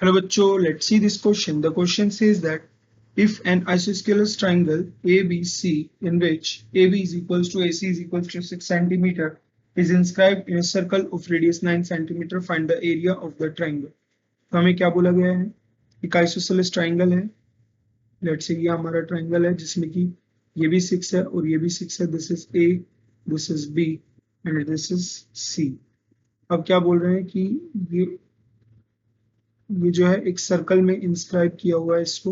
Hello bachcho, let's see this question. The question says that if an isosceles triangle ABC in which AB is equals to AC is equals to 6 centimeter is inscribed in a circle of radius 9 centimeter, find the area of the triangle. तो हमें क्या बोला गया है? एक isosceles triangle है. Let's say ये हमारा triangle है जिसमें कि ये भी 6 है और ये भी 6 है. This is A, this is B and this is C. अब क्या बोल रहे हैं कि ये जो है एक सर्कल में इंस्क्राइब किया हुआ है इसको.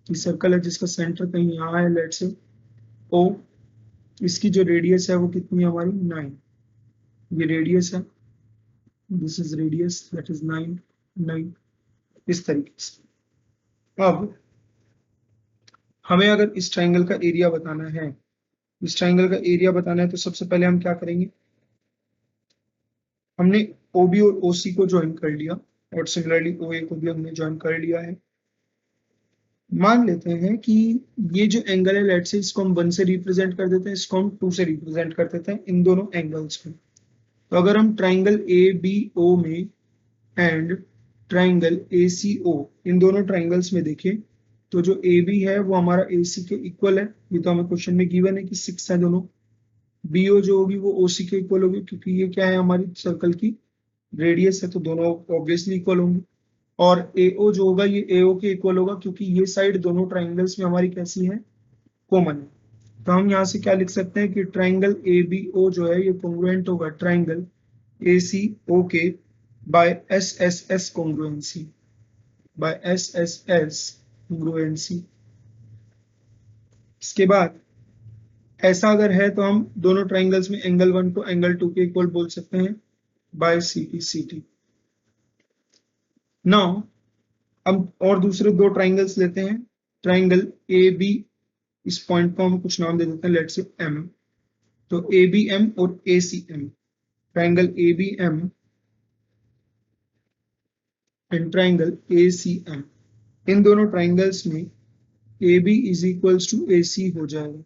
ये सर्कल है जिसका सेंटर कहीं यहाँ है. लेट्स से ओ, इसकी जो रेडियस है वो कितनी है हमारी 9. ये रेडियस है, this is radius, that is 9 इस तरीके से. अब हमें अगर इस ट्राइंगल का एरिया बताना है, तो सबसे पहले हम क्या करेंगे, हमने OB और OC को ज्वाइन कर लिया और सिमिलरली OA को भी हमने ज्वाइन कर लिया है. मान लेते हैं कि ये जो एंगल है, लेट्स से इसको हम 1 से रिप्रेजेंट कर देते हैं, इसको हम 2 से रिप्रेजेंट कर देते हैं, इन दोनों एंगल्स को. तो अगर हम ट्राइंगल ABO में एंड ट्राइंगल ACO इन दोनों ट्राइंगल्स में देखें तो जो AB है वो हमारा AC के इक्वल है. ये तो हमें क्वेश्चन में गिवन है कि 6 है दोनों. BO जो होगी वो OC के इक्वल होगी क्योंकि ये क्या है हमारी सर्कल की रेडियस है, तो दोनों ऑब्वियसली इक्वल होंगे. और AO जो होगा ये AO के इक्वल होगा क्योंकि ये साइड दोनों ट्राइंगल्स में हमारी कैसी है, कॉमन है. तो हम यहाँ से क्या लिख सकते हैं कि ट्राइंगल ABO जो है ये कॉन्ग्रुएंट होगा ट्राइंगल ACO के बाय SSS कॉन्ग्रुएंसी, इसके बाद ऐसा अगर है तो हम दोनों ट्राइंगल्स में एंगल 1 को एंगल 2 के इक्वल बोल सकते हैं बाय CT. नाउ अब और दूसरे दो ट्राइंगल्स लेते हैं. ट्राइंगल AB, इस पॉइंट को हम कुछ नाम दे देते हैं, लेट्स से M. तो ABM और ACM, triangle ABM and triangle ACM, इन दोनों ट्राइंगल्स में AB is equals to AC हो जाएगा.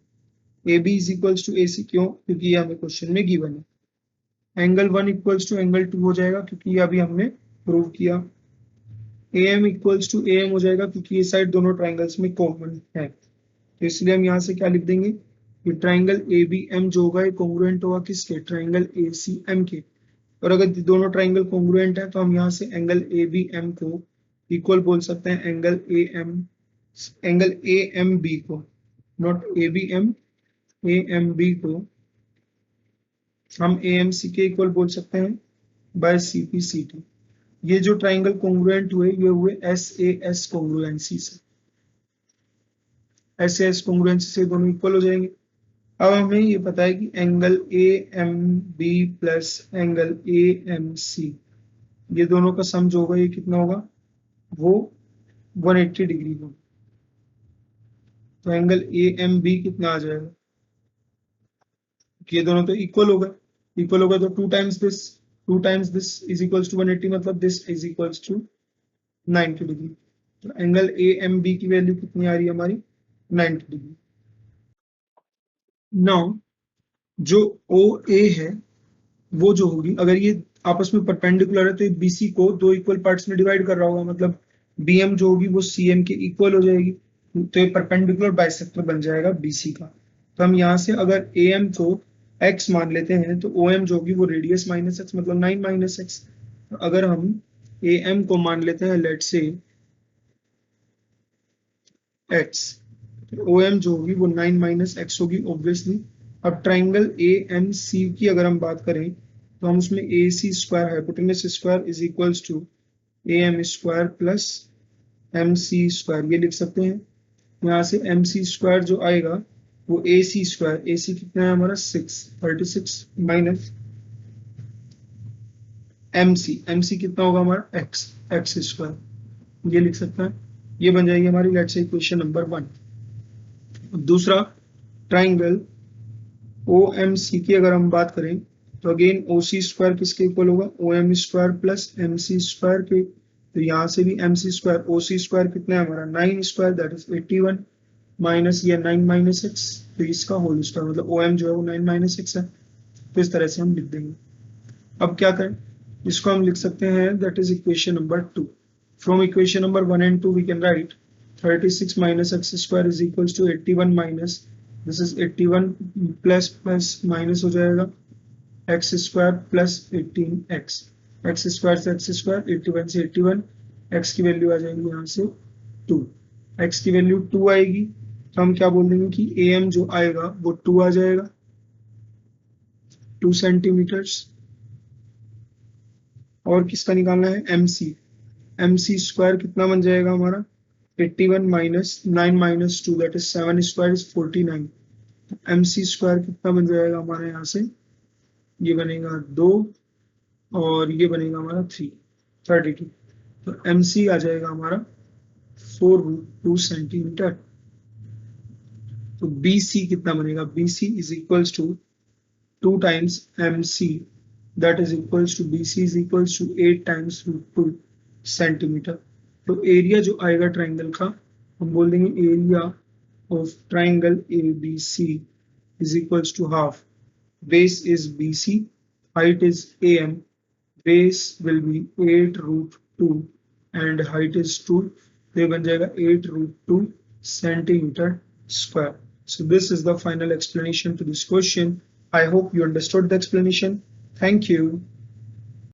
AB is equals to AC क्यों? क्योंकि ये हमें क्वेश्चन में गिवन है. एंगल 1 इक्वल्स टू एंगल 2 हो जाएगा क्योंकि ये अभी हमने प्रूव किया. AM इक्वल्स टू AM हो जाएगा क्योंकि ये साइड दोनों ट्राइंगल्स में कॉमन है. तो इसलिए हम यहाँ से क्या लिख देंगे कि ट्राइंगल ABM जो होगा ये कॉन्ग्रुएंट होगा किसके, ट्राइंगल ACM के. और अगर दोनों ट्राइंगल कॉन्ग्रुएंट है तो हम यहाँ से एंगल ABM को इक्वल बोल सकते हैं एंगल AMB को, नॉट ABM, AMB को हम AMC के इक्वल बोल सकते हैं बाय CPCT. ये जो ट्राइंगल कॉन्ग्रुएंट हुए ये हुए SAS कॉन्ग्रुएंसी से. SAS कॉन्ग्रुएंसी से दोनों इक्वल हो जाएंगे. अब हमें ये पता है कि angle AMB plus angle AMC ये दोनों का सम जो होगा ये कितना होगा, वो 180 डिग्री होगा. तो एंगल AMB कितना आ जाएगा, ये दोनों तो इक्वल होगा तो 2 times this is equals to 180, मतलब this is equals to 90 degree. तो एंगल AMB की वैल्यू कितनी आ रही है हमारी, 90 डिग्री. नाउ जो OA है वो जो होगी, अगर ये आपस में परपेंडिकुलर है तो BC को दो इक्वल पार्ट्स में डिवाइड कर रहा होगा, मतलब BM जो होगी वो CM के इक्वल हो जाएगी. तो ये परपेंडिकुलर बाइसेक्टर बन जाएगा BC का. तो हम यहाँ से अगर AM को x मान लेते हैं तो OM जो होगी वो रेडियस माइनस x, मतलब 9 माइनस x. तो अगर हम AM को मान लेते हैं लेट्स से x, तो OM जो होगी वो 9 माइनस x होगी ऑब्वियसली. अब ट्राइंगल AMC की अगर हम बात करें तो हम उसमें AC square hypotenuse square is equals to AM square plus MC square ये लिख सकते हैं. यहाँ से MC स्क्वायर जो आएगा वो AC स्क्वायर, AC कितना है हमारा 36 माइनस MC कितना होगा हमारा x स्क्वायर, ये लिख सकते हैं. ये बन जाएगी हमारी लेट्स से इक्वेशन नंबर 1. दूसरा ट्राइंगल OMC की अगर हम बात करें तो अगेन OC स्क्वायर किसके इक्वल होगा, OM square plus MC square के. तो यहाँ से भी MC स्क्वायर, OC स्क्वायर कितना है हमारा 9 स्क्वायर दैट इज 81 माइनस ये 9 माइनस x, तो इसका होल स्क्वायर, मतलब OM जो है वो 9 माइनस x है. तो इस तरह से हम लिख देंगे. अब क्या करें, इसको हम लिख सकते हैं that is equation number 2. From equation number 1 and 2 we can write 36 minus x square is equals to 81 minus, this is 81 plus plus minus हो जाएगा x square plus 18x, x square से x square 81 से 81, x की value आ जाएगी यहाँ से 2, x की value 2 आएगी तो हम क्या बोल देंगे कि am जो आएगा वो 2 आ जाएगा, 2 सेंटीमीटर्स। और किसका निकालना है mc स्क्वायर कितना बन जाएगा हमारा 81 minus 9 minus 2 that is 7 square is 49, mc square कितना बन जाएगा हमारे यहाँ से, ये बनेगा 2 और ये बनेगा हमारा 32, तो mc आ जाएगा हमारा 4√2 सेंटीमीटर। तो bc कितना बनेगा, bc is equals to 2 times mc that is equals to BC is equals to 8 times √2 centimetre. तो एरिया जो आएगा ट्राइंगल का हम बोल देंगे area of triangle ABC is equals to half, base is BC, height is AM, base will be 8√2 and height is 2, तो ये बन जाएगा 8√2 centimetre square. So this is the final explanation to this question. I hope you understood the explanation. Thank you.